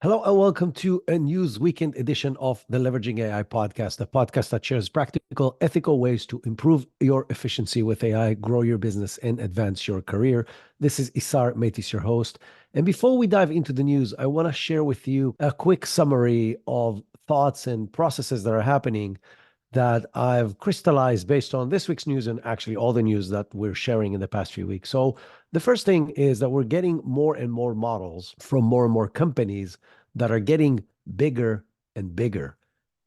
Hello and welcome to a news weekend edition of the Leveraging AI podcast, the podcast that shares practical, ethical ways to improve your efficiency with AI, grow your business, and advance your career. This is Isar Meitis, your host. And before we dive into the news, I want to share with you a quick summary of thoughts and processes that are happening that I've crystallized based on this week's news and actually all the news that we're sharing in the past few weeks. So, the first thing is that we're getting more and more models from more and more companies that are getting bigger and bigger.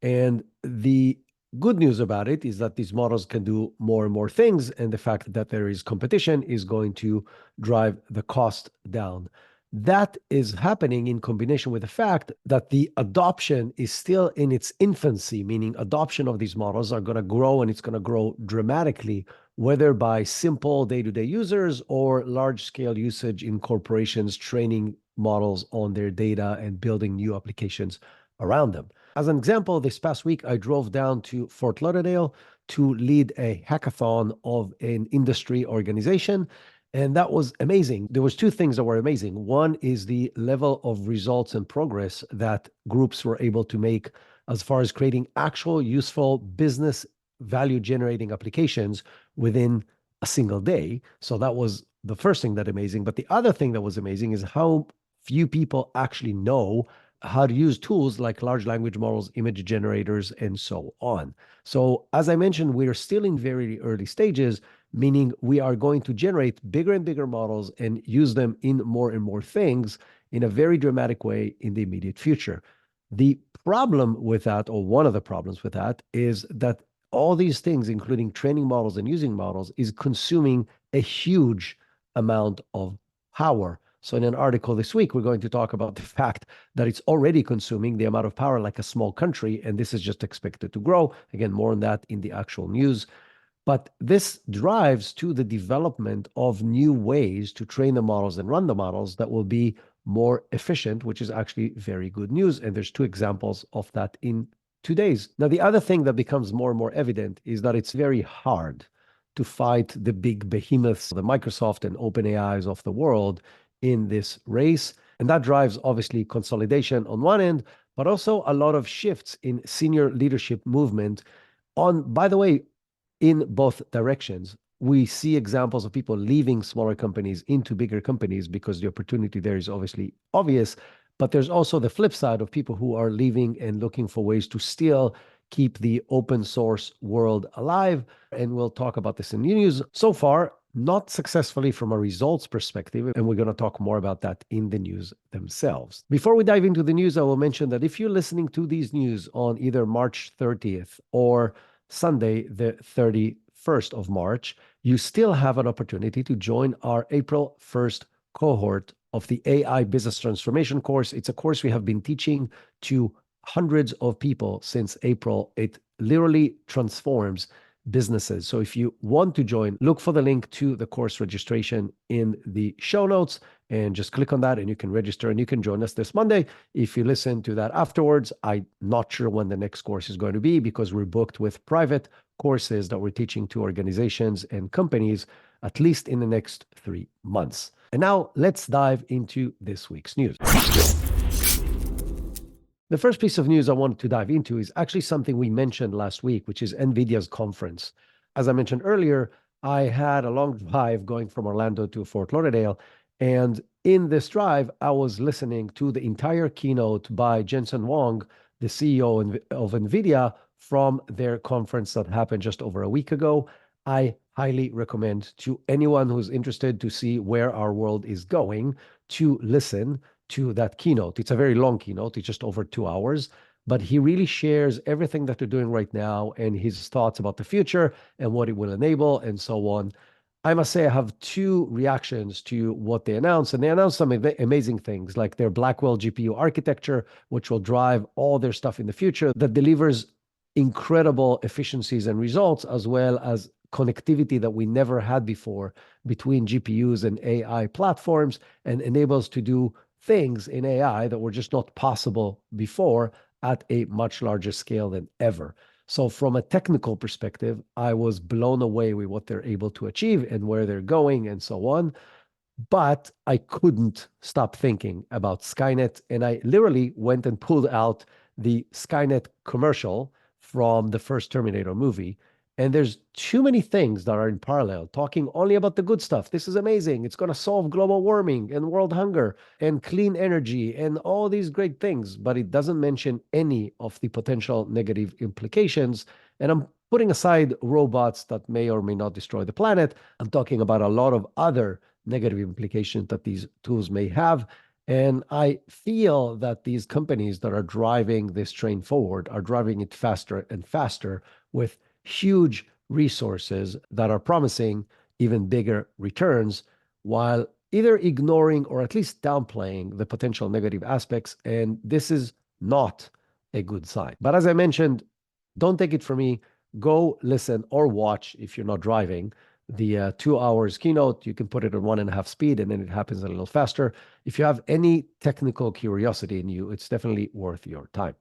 And the good news about it is that these models can do more and more things. And the fact that there is competition is going to drive the cost down. That is happening in combination with the fact that the adoption is still in its infancy, meaning adoption of these models are going to grow and it's going to grow dramatically, whether by simple day-to-day users or large-scale usage in corporations training models on their data and building new applications around them. As an example, this past week, I drove down to Fort Lauderdale to lead a hackathon of an industry organization. And that was amazing. There was two things that were amazing. One is the level of results and progress that groups were able to make as far as creating actual useful business value generating applications within a single day. So that was the first thing that amazing. But the other thing that was amazing is how few people actually know how to use tools like large language models, image generators, and so on. So as I mentioned, we are still in very early stages, meaning we are going to generate bigger and bigger models and use them in more and more things in a very dramatic way in the immediate future. The problem with that, or one of the problems with that, is that all these things, including training models and using models, is consuming a huge amount of power. So in an article this week, we're going to talk about the fact that it's already consuming the amount of power like a small country, and this is just expected to grow. Again, more on that in the actual news. But this drives to the development of new ways to train the models and run the models that will be more efficient, which is actually very good news. And there's two examples of that in today's. Now, the other thing that becomes more and more evident is that it's very hard to fight the big behemoths, the Microsoft and OpenAIs of the world in this race. And that drives obviously consolidation on one end, but also a lot of shifts in senior leadership movement on, by the way, in both directions. We see examples of people leaving smaller companies into bigger companies because the opportunity there is obviously obvious. But there's also the flip side of people who are leaving and looking for ways to still keep the open source world alive. And we'll talk about this in the news. So far, not successfully from a results perspective. And we're going to talk more about that in the news themselves. Before we dive into the news, I will mention that if you're listening to these news on either March 30th or Sunday, the 31st of March, you still have an opportunity to join our April 1st cohort of the AI Business Transformation course. It's a course we have been teaching to hundreds of people since April. It literally transforms businesses. So if you want to join, look for the link to the course registration in the show notes and just click on that and you can register and you can join us this Monday. If you listen to that afterwards, I'm not sure when the next course is going to be because we're booked with private courses that we're teaching to organizations and companies at least in the next 3 months. And now let's dive into this week's news. The first piece of news I wanted to dive into is actually something we mentioned last week, which is Nvidia's conference. As I mentioned earlier, I had a long drive going from Orlando to Fort Lauderdale. And in this drive, I was listening to the entire keynote by Jensen Huang, the CEO of Nvidia, from their conference that happened just over a week ago. I highly recommend to anyone who's interested to see where our world is going to listen to that keynote. It's a very long keynote. It's just over 2 hours, but he really shares everything that they're doing right now and his thoughts about the future and what it will enable and so on. I must say I have two reactions to what they announced, and they announced some amazing things like their Blackwell GPU architecture, which will drive all their stuff in the future that delivers incredible efficiencies and results, as well as connectivity that we never had before between GPUs and AI platforms, and enables to do things in AI that were just not possible before at a much larger scale than ever. So from a technical perspective, I was blown away with what they're able to achieve and where they're going and so on. But I couldn't stop thinking about Skynet. And I literally went and pulled out the Skynet commercial from the first Terminator movie. And there's too many things that are in parallel, talking only about the good stuff. This is amazing. It's going to solve global warming and world hunger and clean energy and all these great things. But it doesn't mention any of the potential negative implications. And I'm putting aside robots that may or may not destroy the planet. I'm talking about a lot of other negative implications that these tools may have. And I feel that these companies that are driving this train forward are driving it faster and faster with huge resources that are promising even bigger returns while either ignoring or at least downplaying the potential negative aspects. And this is not a good sign. But as I mentioned, don't take it from me. Go listen or watch if you're not driving the 2 hours keynote. You can put it at 1.5 speed and then it happens a little faster. If you have any technical curiosity in you, it's definitely worth your time.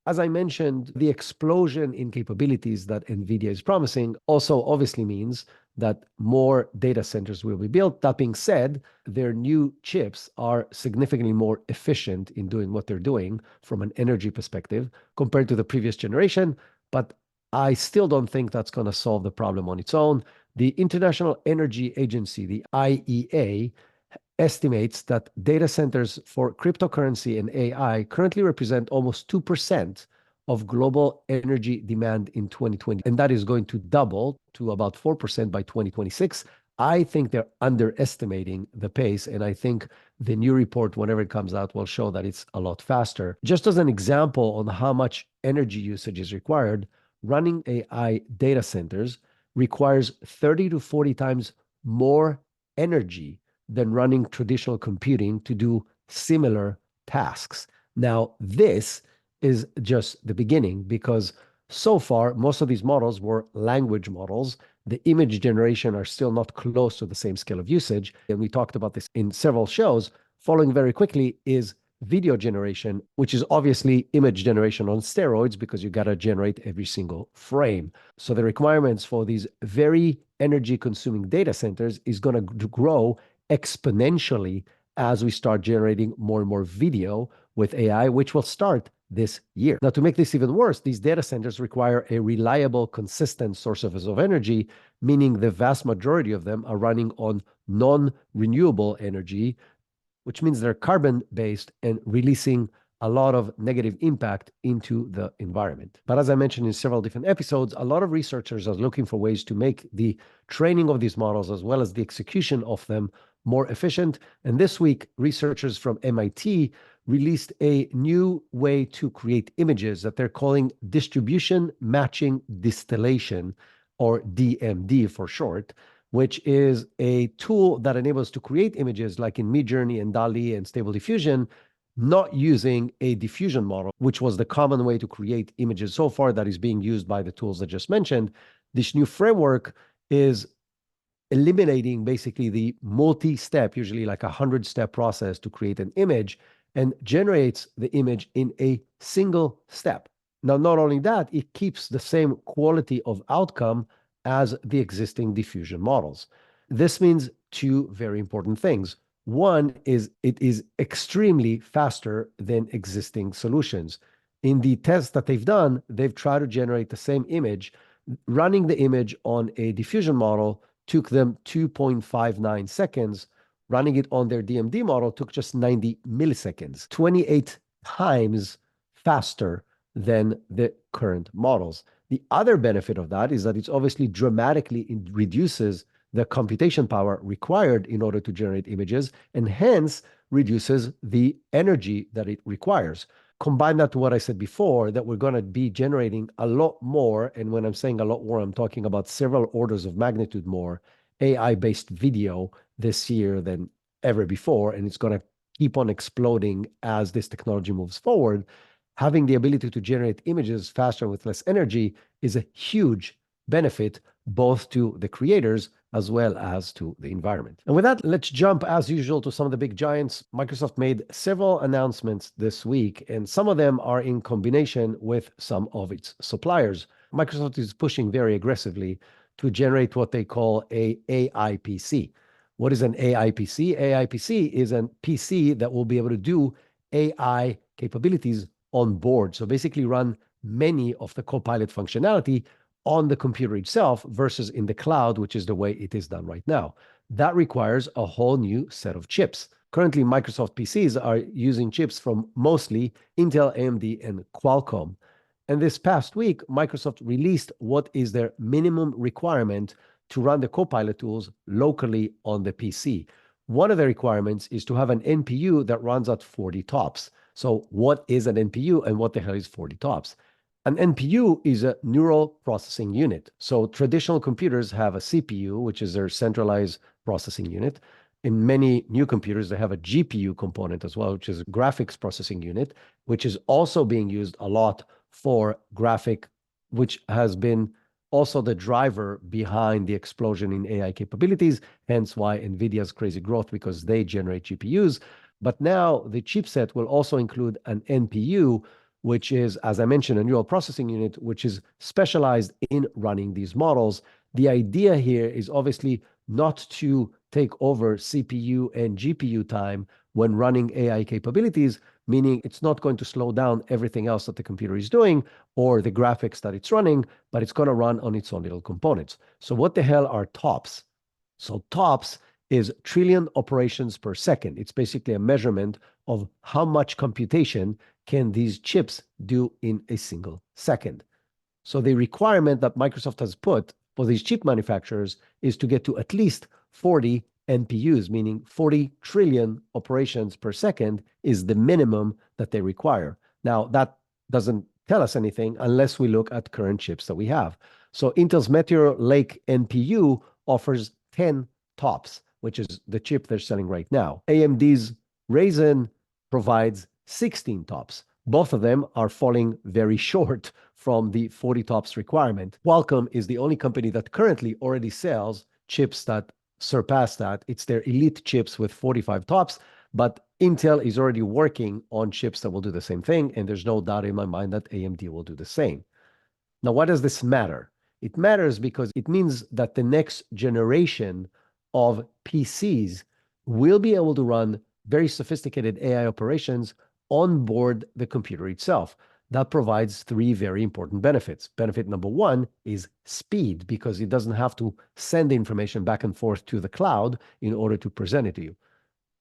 As I mentioned, the explosion in capabilities that Nvidia is promising also obviously means that more data centers will be built. That being said, their new chips are significantly more efficient in doing what they're doing from an energy perspective compared to the previous generation. But I still don't think that's going to solve the problem on its own. The International Energy Agency, the IEA, estimates that data centers for cryptocurrency and AI currently represent almost 2% of global energy demand in 2020. And that is going to double to about 4% by 2026. I think they're underestimating the pace. And I think the new report, whenever it comes out, will show that it's a lot faster. Just as an example on how much energy usage is required, running AI data centers requires 30 to 40 times more energy than running traditional computing to do similar tasks. Now, this is just the beginning because so far, most of these models were language models. The image generation are still not close to the same scale of usage. And we talked about this in several shows. Following very quickly is video generation, which is obviously image generation on steroids because you got to generate every single frame. So the requirements for these very energy consuming data centers is going to grow exponentially as we start generating more and more video with AI, which will start this year. Now, to make this even worse, these data centers require a reliable, consistent source of energy, meaning the vast majority of them are running on non-renewable energy, which means they're carbon-based and releasing a lot of negative impact into the environment. But as I mentioned in several different episodes, a lot of researchers are looking for ways to make the training of these models as well as the execution of them more efficient. And this week, researchers from MIT released a new way to create images that they're calling distribution matching distillation, or DMD for short, which is a tool that enables to create images like in Midjourney and DALL-E and Stable Diffusion, not using a diffusion model, which was the common way to create images so far that is being used by the tools I just mentioned. This new framework is eliminating basically the multi-step, usually like 100-step process to create an image, and generates the image in a single step. Now, not only that, it keeps the same quality of outcome as the existing diffusion models. This means two very important things. One is it is extremely faster than existing solutions. In the tests that they've done, they've tried to generate the same image. Running the image on a diffusion model took them 2.59 seconds. Running it on their DMD model took just 90 milliseconds, 28 times faster than the current models. The other benefit of that is that it's obviously dramatically reduces the computation power required in order to generate images and hence reduces the energy that it requires. Combine that to what I said before, that we're going to be generating a lot more. And when I'm saying a lot more, I'm talking about several orders of magnitude more AI-based video this year than ever before. And it's going to keep on exploding as this technology moves forward. Having the ability to generate images faster with less energy is a huge benefit both to the creators as well as to the environment. And with that, let's jump as usual to some of the big giants. Microsoft made several announcements this week, and some of them are in combination with some of its suppliers. Microsoft is pushing very aggressively to generate what they call a AI PC, What is an AI PC? AI PC is a PC that will be able to do AI capabilities on board. So basically run many of the Copilot functionality on the computer itself versus in the cloud, which is the way it is done right now. That requires a whole new set of chips. Currently, Microsoft PCs are using chips from mostly Intel, AMD, and Qualcomm. And this past week, Microsoft released what is their minimum requirement to run the Copilot tools locally on the PC. One of the requirements is to have an NPU that runs at 40 TOPS. So, what is an NPU and what the hell is 40 TOPS? An NPU is a neural processing unit. So, traditional computers have a CPU, which is their centralized processing unit. In many new computers, they have a GPU component as well, which is a graphics processing unit, which is also being used a lot for graphic, which has been also the driver behind the explosion in AI capabilities, hence why Nvidia's crazy growth, because they generate GPUs. But now the chipset will also include an NPU, which is, as I mentioned, a neural processing unit, which is specialized in running these models. The idea here is obviously not to take over CPU and GPU time when running AI capabilities, meaning it's not going to slow down everything else that the computer is doing or the graphics that it's running, but it's going to run on its own little components. So what the hell are TOPS? So TOPS is trillion operations per second. It's basically a measurement of how much computation can these chips do in a single second. So the requirement that Microsoft has put for these chip manufacturers is to get to at least 40 NPUs, meaning 40 trillion operations per second is the minimum that they require. Now, that doesn't tell us anything unless we look at current chips that we have. So Intel's Meteor Lake NPU offers 10 TOPS, which is the chip they're selling right now. AMD's Ryzen provides 16 TOPS. Both of them are falling very short from the 40 TOPS requirement. Qualcomm is the only company that currently already sells chips that surpass that. It's their elite chips with 45 TOPS, but Intel is already working on chips that will do the same thing, and there's no doubt in my mind that AMD will do the same. Now, why does this matter? It matters because it means that the next generation of PCs will be able to run very sophisticated AI operations on board the computer itself. That provides three very important benefits. Benefit number one is speed, because it doesn't have to send the information back and forth to the cloud in order to present it to you.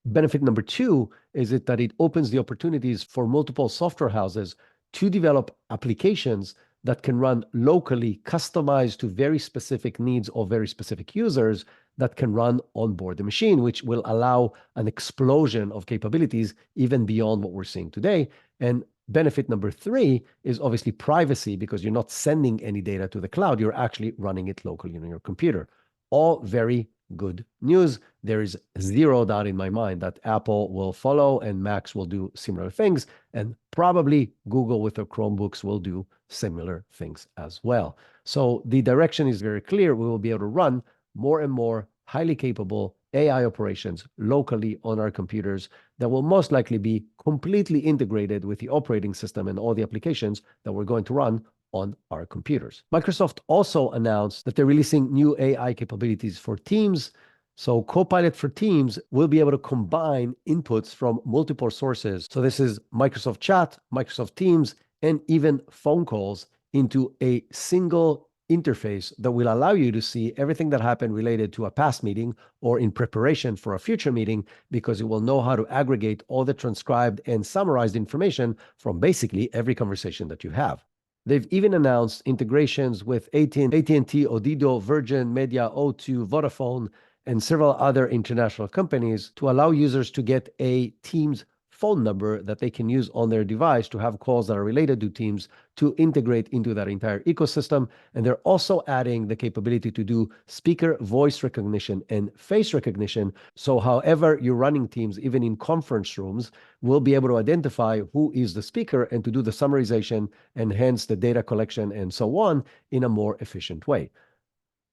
Benefit number two is that it opens the opportunities for multiple software houses to develop applications that can run locally, customized to very specific needs of very specific users, that can run on board the machine, which will allow an explosion of capabilities even beyond what we're seeing today. And benefit number three is obviously privacy, because you're not sending any data to the cloud, you're actually running it locally on your computer. All very good news. There is zero doubt in my mind that Apple will follow and Macs will do similar things, and probably Google with their Chromebooks will do similar things as well. So the direction is very clear. We will be able to run more and more highly capable AI operations locally on our computers that will most likely be completely integrated with the operating system and all the applications that we're going to run on our computers. Microsoft also announced that they're releasing new AI capabilities for Teams. So Copilot for Teams will be able to combine inputs from multiple sources. So this is Microsoft Chat, Microsoft Teams, and even phone calls into a single interface that will allow you to see everything that happened related to a past meeting or in preparation for a future meeting, because it will know how to aggregate all the transcribed and summarized information from basically every conversation that you have. They've even announced integrations with AT&T, Odido, Virgin Media, O2, Vodafone, and several other international companies to allow users to get a Teams phone number that they can use on their device to have calls that are related to Teams to integrate into that entire ecosystem. And they're also adding the capability to do speaker voice recognition and face recognition. So however you're running Teams, even in conference rooms, we'll be able to identify who is the speaker and to do the summarization and hence the data collection and so on in a more efficient way.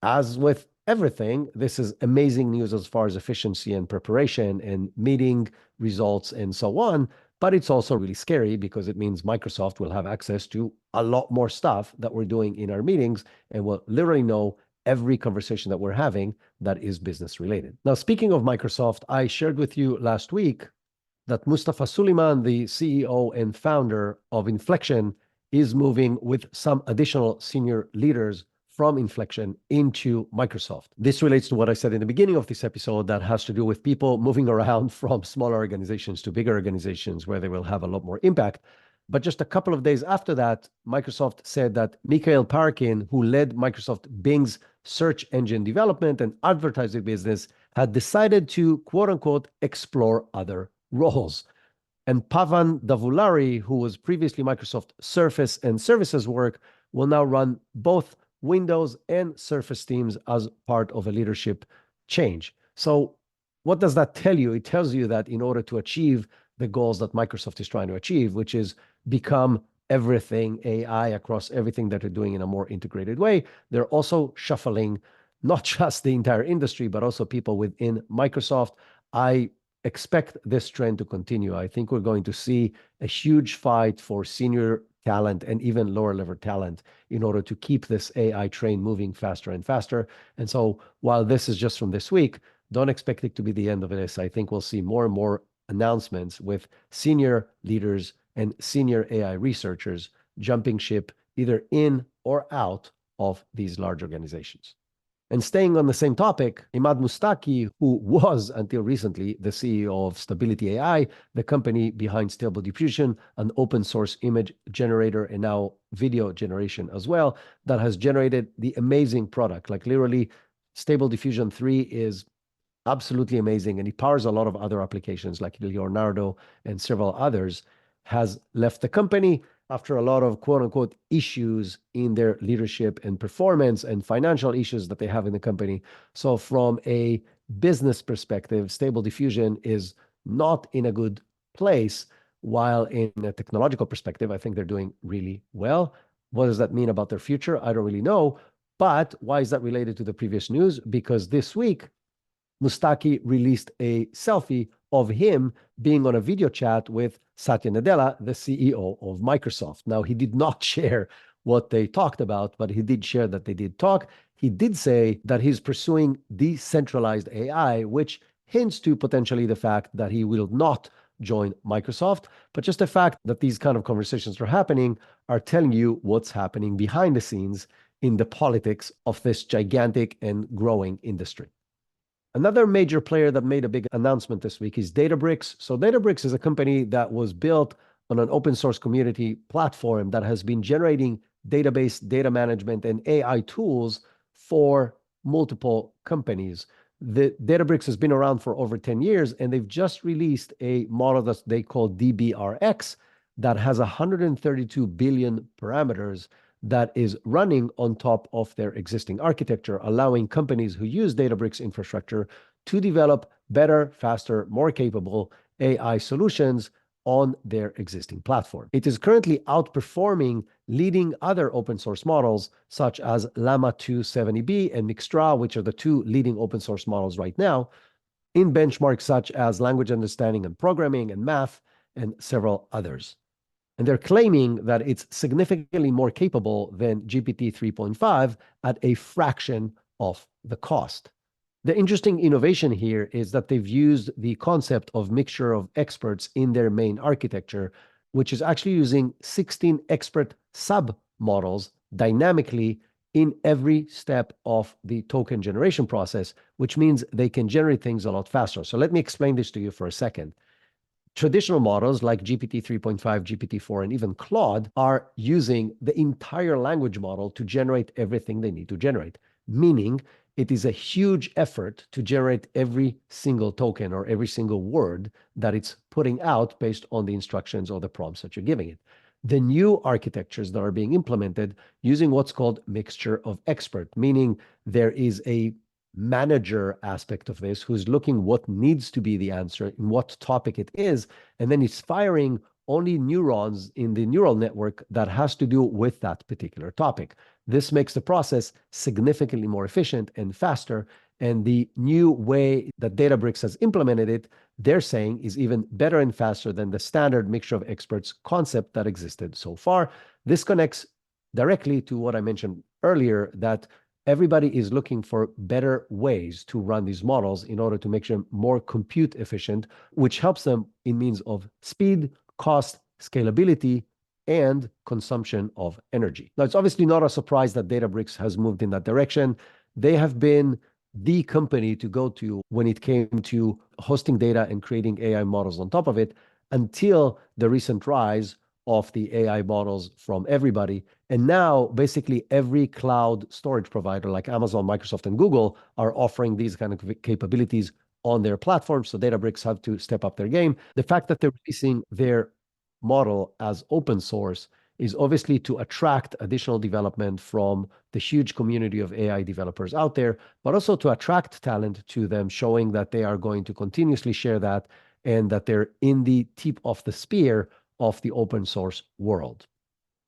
As with everything, this is amazing news as far as efficiency and preparation and meeting results and so on. But it's also really scary because it means Microsoft will have access to a lot more stuff that we're doing in our meetings and will literally know every conversation that we're having that is business related. Now, speaking of Microsoft, I shared with you last week that Mustafa Suleyman, the CEO and founder of Inflection, is moving with some additional senior leaders from Inflection into Microsoft. This relates to what I said in the beginning of this episode that has to do with people moving around from smaller organizations to bigger organizations where they will have a lot more impact. But just a couple of days after that, Microsoft said that Mikhail Parkin, who led Microsoft Bing's search engine development and advertising business, had decided to, quote unquote, explore other roles. And Pavan Davulari, who was previously Microsoft Surface and Services work, will now run both Windows and Surface teams as part of a leadership change. So what does that tell you? It tells you that in order to achieve the goals that Microsoft is trying to achieve, which is become everything AI across everything that they're doing in a more integrated way, they're also shuffling not just the entire industry, but also people within Microsoft. I expect this trend to continue. I think we're going to see a huge fight for senior talent and even lower level talent in order to keep this AI train moving faster and faster. And so while this is just from this week, don't expect it to be the end of this. I think we'll see more and more announcements with senior leaders and senior AI researchers jumping ship either in or out of these large organizations. And staying on the same topic, Imad Mustaki, who was until recently the CEO of Stability AI, the company behind Stable Diffusion, an open source image generator and now video generation as well, that has generated the amazing product. Like literally, Stable Diffusion 3 is absolutely amazing, and it powers a lot of other applications like Leonardo and several others, has left the company after a lot of quote unquote issues in their leadership and performance and financial issues that they have in the company. So from a business perspective, Stable Diffusion is not in a good place, while in a technological perspective, I think they're doing really well. What does that mean about their future? I don't really know. But why is that related to the previous news? Because this week, Mustaki released a selfie of him being on a video chat with Satya Nadella, the CEO of Microsoft. Now, he did not share what they talked about, but he did share that they did talk. He did say that he's pursuing decentralized AI, which hints to potentially the fact that he will not join Microsoft. But just the fact that these kind of conversations are happening are telling you what's happening behind the scenes in the politics of this gigantic and growing industry. Another major player that made a big announcement this week is Databricks. So Databricks is a company that was built on an open source community platform that has been generating database, data management, and AI tools for multiple companies. The Databricks has been around for over 10 years, and they've just released a model that they call DBRX that has 132 billion parameters that is running on top of their existing architecture, allowing companies who use Databricks infrastructure to develop better, faster, more capable AI solutions on their existing platform. It is currently outperforming leading other open source models such as Llama 2 70B and Mixtra, which are the two leading open source models right now, in benchmarks such as language understanding and programming and math and several others. And they're claiming that it's significantly more capable than GPT 3.5 at a fraction of the cost. The interesting innovation here is that they've used the concept of mixture of experts in their main architecture, which is actually using 16 expert sub-models dynamically in every step of the token generation process, which means they can generate things a lot faster. So let me explain this to you for a second. Traditional models like GPT 3.5, GPT-4, and even Claude are using the entire language model to generate everything they need to generate, meaning it is a huge effort to generate every single token or every single word that it's putting out based on the instructions or the prompts that you're giving it. The new architectures that are being implemented using what's called mixture of expert, meaning there is a manager aspect of this who's looking what needs to be the answer in what topic it is, and then it's firing only neurons in the neural network that has to do with that particular topic. This makes the process significantly more efficient and faster, and the new way that Databricks has implemented it, they're saying, is even better and faster than the standard mixture of experts concept that existed so far. This connects directly to what I mentioned earlier, that everybody is looking for better ways to run these models in order to make them more compute efficient, which helps them in means of speed, cost, scalability, and consumption of energy. Now, it's obviously not a surprise that Databricks has moved in that direction. They have been the company to go to when it came to hosting data and creating AI models on top of it until the recent rise of the AI models from everybody. And now, basically, every cloud storage provider like Amazon, Microsoft, and Google are offering these kind of capabilities on their platform. So Databricks have to step up their game. The fact that they're releasing their model as open source is obviously to attract additional development from the huge community of AI developers out there, but also to attract talent to them, showing that they are going to continuously share that and that they're in the tip of the spear of the open source world.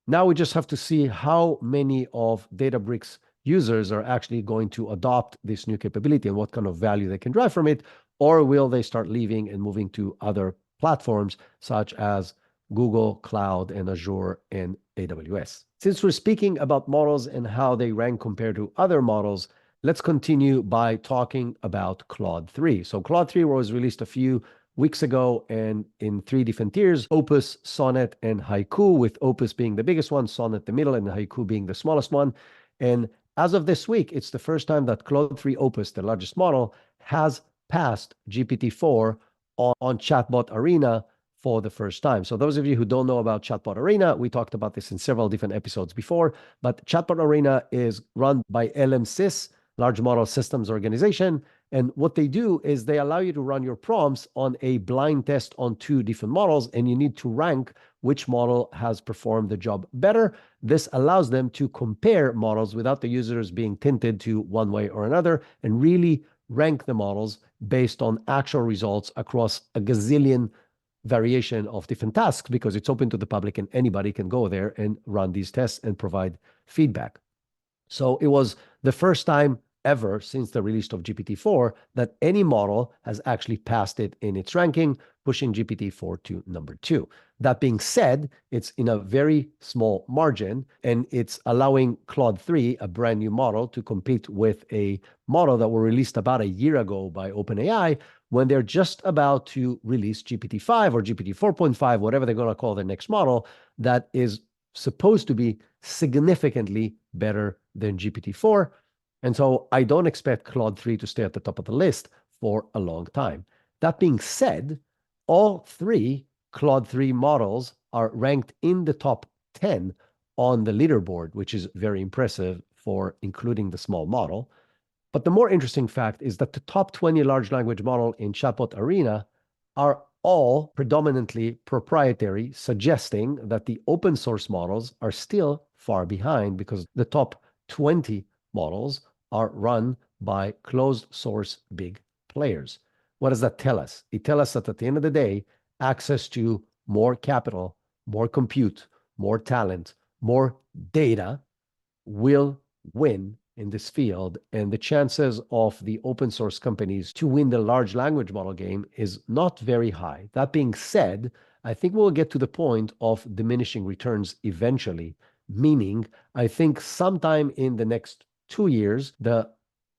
Now we just have to see how many of Databricks users are actually going to adopt this new capability and what kind of value they can drive from it, or will they start leaving and moving to other platforms such as Google Cloud and Azure and AWS. Since we're speaking about models and how they rank compared to other models, let's continue by talking about Claude 3. So Claude 3 was released a few weeks ago and in three different tiers: Opus, Sonnet, and Haiku, with Opus being the biggest one, Sonnet the middle, and Haiku being the smallest one. And as of this week, it's the first time that Claude 3 Opus, the largest model, has passed GPT-4 on Chatbot Arena for the first time. So those of you who don't know about Chatbot Arena, we talked about this in several different episodes before, but Chatbot Arena is run by LMSys, Large Model Systems Organization. And what they do is they allow you to run your prompts on a blind test on two different models, and you need to rank which model has performed the job better. This allows them to compare models without the users being tinted to one way or another, and really rank the models based on actual results across a gazillion variation of different tasks, because it's open to the public and anybody can go there and run these tests and provide feedback. So it was the first time ever since the release of GPT-4 that any model has actually passed it in its ranking, pushing GPT-4 to number 2. That being said, it's in a very small margin, and it's allowing Claude 3, a brand new model, to compete with a model that were released about a year ago by OpenAI, when they're just about to release GPT-5 or GPT 4.5, whatever they're going to call their next model, that is supposed to be significantly better than GPT-4. And so I don't expect Claude 3 to stay at the top of the list for a long time. That being said, all three Claude 3 models are ranked in the top 10 on the leaderboard, which is very impressive for including the small model. But the more interesting fact is that the top 20 large language model in Chatbot Arena are all predominantly proprietary, suggesting that the open source models are still far behind, because the top 20 models are run by closed source big players. What does that tell us? It tells us that at the end of the day, access to more capital, more compute, more talent, more data will win in this field, and the chances of the open source companies to win the large language model game is not very high. That being said, I think we'll get to the point of diminishing returns eventually, meaning I think sometime in the next 2 years, the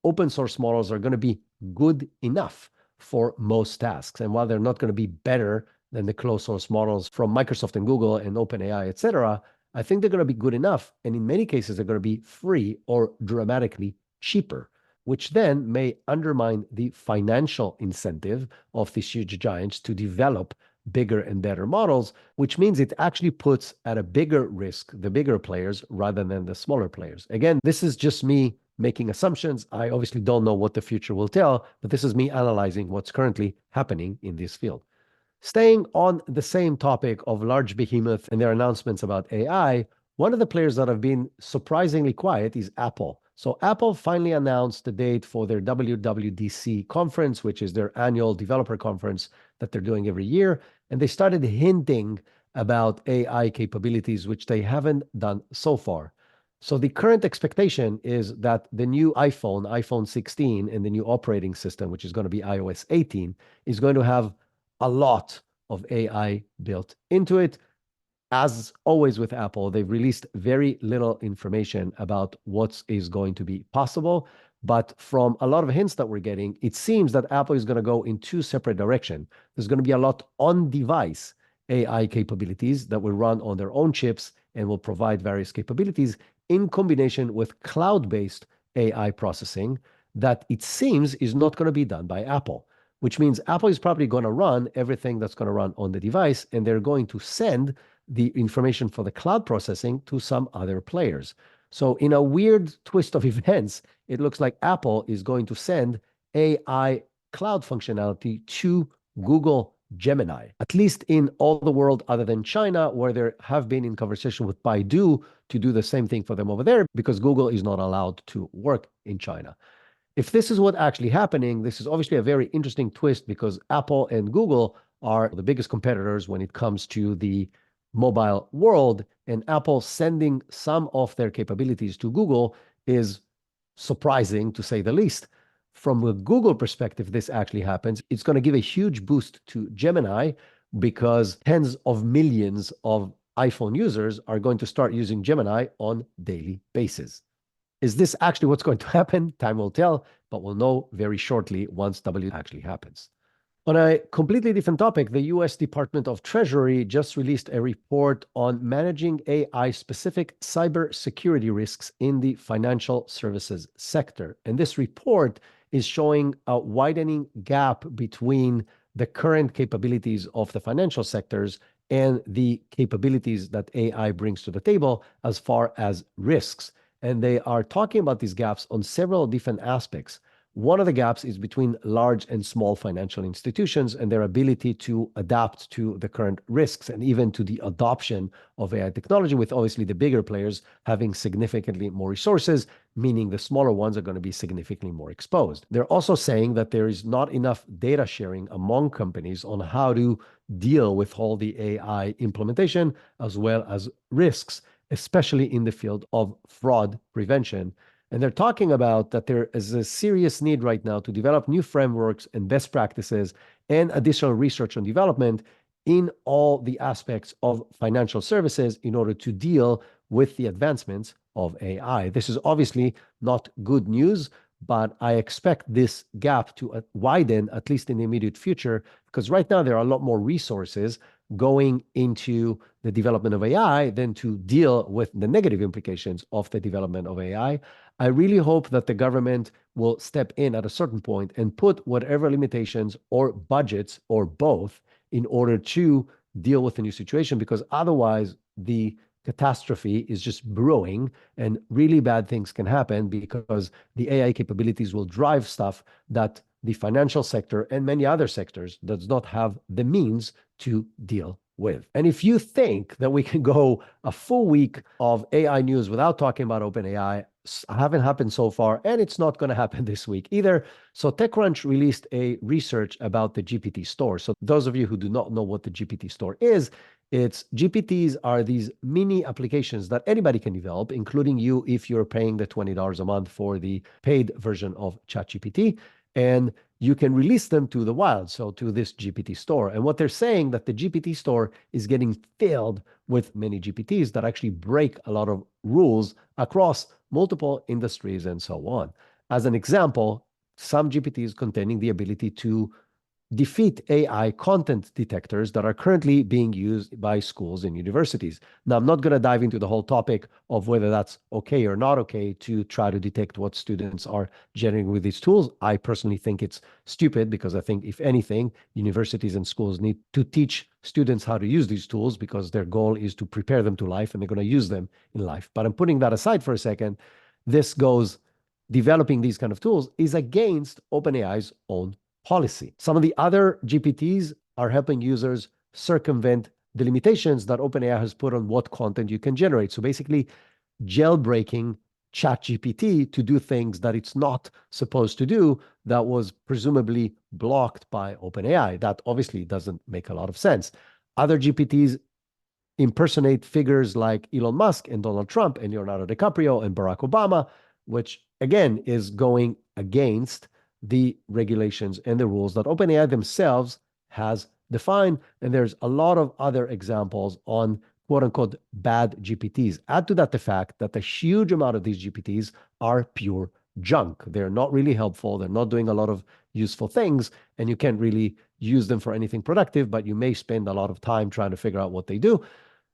open source models are going to be good enough for most tasks. And while they're not going to be better than the closed source models from Microsoft and Google and OpenAI, etc., I think they're going to be good enough. And in many cases, they're going to be free or dramatically cheaper, which then may undermine the financial incentive of these huge giants to develop bigger and better models, which means it actually puts at a bigger risk the bigger players rather than the smaller players. Again, this is just me making assumptions. I obviously don't know what the future will tell, but this is me analyzing what's currently happening in this field. Staying on the same topic of large behemoth and their announcements about AI, one of the players that have been surprisingly quiet is Apple. So Apple finally announced the date for their WWDC conference, which is their annual developer conference that they're doing every year. And they started hinting about AI capabilities, which they haven't done so far. So the current expectation is that the new iPhone 16, and the new operating system, which is going to be iOS 18, is going to have a lot of AI built into it. As always with Apple, they've released very little information about what is going to be possible. But from a lot of hints that we're getting, it seems that Apple is going to go in two separate directions. There's going to be a lot on-device AI capabilities that will run on their own chips and will provide various capabilities in combination with cloud-based AI processing that it seems is not going to be done by Apple, which means Apple is probably going to run everything that's going to run on the device, and they're going to send the information for the cloud processing to some other players. So, in a weird twist of events, it looks like Apple is going to send AI cloud functionality to Google Gemini, at least in all the world other than China, where there have been in conversation with Baidu to do the same thing for them over there because Google is not allowed to work in China. If this is what actually happening, this is obviously a very interesting twist because Apple and Google are the biggest competitors when it comes to the mobile world, and Apple sending some of their capabilities to Google is surprising to say the least. From a Google perspective, this actually happens. It's going to give a huge boost to Gemini because tens of millions of iPhone users are going to start using Gemini on daily basis. Is this actually what's going to happen? Time will tell, but we'll know very shortly once W actually happens. On a completely different topic, the US Department of Treasury just released a report on managing AI-specific cybersecurity risks in the financial services sector. And this report is showing a widening gap between the current capabilities of the financial sectors and the capabilities that AI brings to the table as far as risks. And they are talking about these gaps on several different aspects. One of the gaps is between large and small financial institutions and their ability to adapt to the current risks and even to the adoption of AI technology, with obviously the bigger players having significantly more resources, meaning the smaller ones are going to be significantly more exposed. They're also saying that there is not enough data sharing among companies on how to deal with all the AI implementation as well as risks, especially in the field of fraud prevention. And they're talking about that there is a serious need right now to develop new frameworks and best practices and additional research and development in all the aspects of financial services in order to deal with the advancements of AI. This is obviously not good news, but I expect this gap to widen, at least in the immediate future, because right now there are a lot more resources going into the development of AI than to deal with the negative implications of the development of AI. I really hope that the government will step in at a certain point and put whatever limitations or budgets or both in order to deal with the new situation, because otherwise the catastrophe is just brewing and really bad things can happen because the AI capabilities will drive stuff that the financial sector and many other sectors does not have the means to deal with. And if you think that we can go a full week of AI news without talking about OpenAI, haven't happened so far, and it's not going to happen this week either. So TechCrunch released a research about the GPT store. So those of you who do not know what the GPT store is, it's GPTs are these mini applications that anybody can develop, including you if you're paying the $20 a month for the paid version of ChatGPT. And you can release them to the wild, so to this GPT store. And what they're saying that the GPT store is getting filled with many GPTs that actually break a lot of rules across multiple industries and so on. As an example, some GPTs containing the ability to defeat AI content detectors that are currently being used by schools and universities. Now, I'm not going to dive into the whole topic of whether that's okay or not okay to try to detect what students are generating with these tools. I personally think it's stupid because I think, if anything, universities and schools need to teach students how to use these tools because their goal is to prepare them to life and they're going to use them in life. But I'm putting that aside for a second. This goes, developing these kind of tools is against OpenAI's own policy. Some of the other GPTs are helping users circumvent the limitations that OpenAI has put on what content you can generate. So basically, jailbreaking ChatGPT to do things that it's not supposed to do that was presumably blocked by OpenAI. That obviously doesn't make a lot of sense. Other GPTs impersonate figures like Elon Musk and Donald Trump and Leonardo DiCaprio and Barack Obama, which again is going against the regulations and the rules that OpenAI themselves has defined. And there's a lot of other examples on quote unquote bad GPTs. Add to that the fact that a huge amount of these GPTs are pure junk. They're not really helpful. They're not doing a lot of useful things, and you can't really use them for anything productive, but you may spend a lot of time trying to figure out what they do.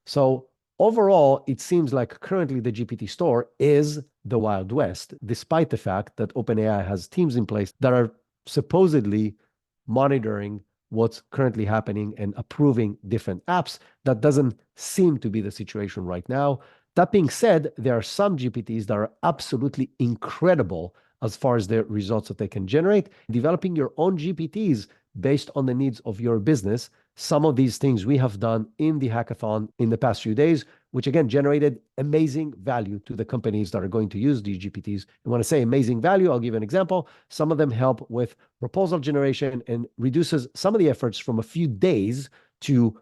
So overall, it seems like currently the GPT store is the Wild West, despite the fact that OpenAI has teams in place that are supposedly monitoring what's currently happening and approving different apps. That doesn't seem to be the situation right now. That being said, there are some GPTs that are absolutely incredible as far as the results that they can generate. Developing your own GPTs based on the needs of your business. Some of these things we have done in the hackathon in the past few days, which again generated amazing value to the companies that are going to use these GPTs. And when I say amazing value, I'll give an example. Some of them help with proposal generation and reduces some of the efforts from a few days to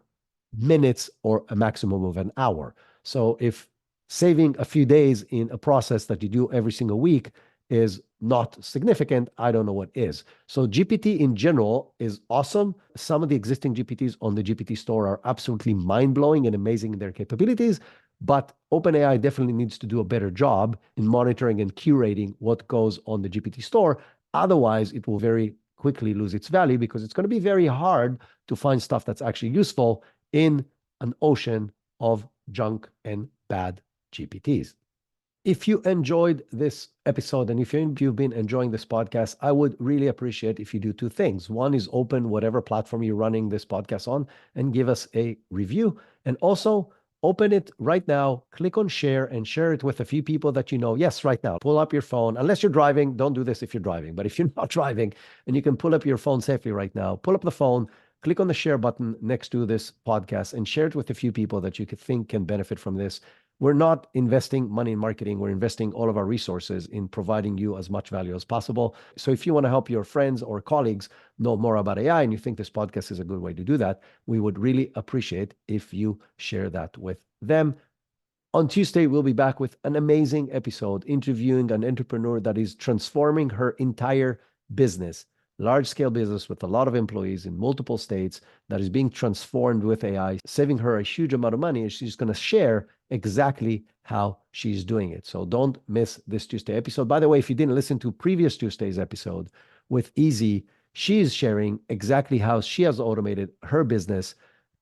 minutes or a maximum of an hour. So if saving a few days in a process that you do every single week is not significant, I don't know what is. So GPT in general is awesome. Some of the existing GPTs on the GPT store are absolutely mind-blowing and amazing in their capabilities, but OpenAI definitely needs to do a better job in monitoring and curating what goes on the GPT store. Otherwise, it will very quickly lose its value because it's going to be very hard to find stuff that's actually useful in an ocean of junk and bad GPTs. If you enjoyed this episode and if you've been enjoying this podcast, I would really appreciate if you do two things. One is open whatever platform you're running this podcast on and give us a review. And also open it right now, click on share and share it with a few people that you know. Yes, right now, pull up your phone. Unless you're driving, don't do this if you're driving. But if you're not driving and you can pull up your phone safely right now, pull up the phone, click on the share button next to this podcast and share it with a few people that you could think can benefit from this. We're not investing money in marketing. We're investing all of our resources in providing you as much value as possible. So if you want to help your friends or colleagues know more about AI and you think this podcast is a good way to do that, we would really appreciate if you share that with them. On Tuesday, we'll be back with an amazing episode interviewing an entrepreneur that is transforming her entire business, large-scale business with a lot of employees in multiple states that is being transformed with AI, saving her a huge amount of money. And she's going to share exactly how she's doing it. So don't miss this Tuesday episode. By the way, if you didn't listen to previous Tuesday's episode with Easy, she is sharing exactly how she has automated her business,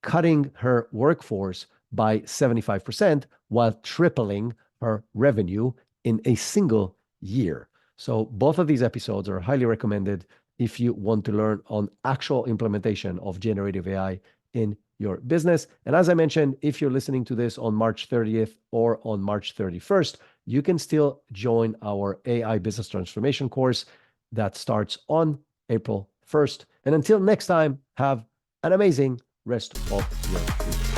cutting her workforce by 75% while tripling her revenue in a single year. So both of these episodes are highly recommended if you want to learn on actual implementation of generative AI in your business. And as I mentioned, if you're listening to this on March 30th or on March 31st, you can still join our AI business transformation course that starts on April 1st. And until next time, have an amazing rest of your week.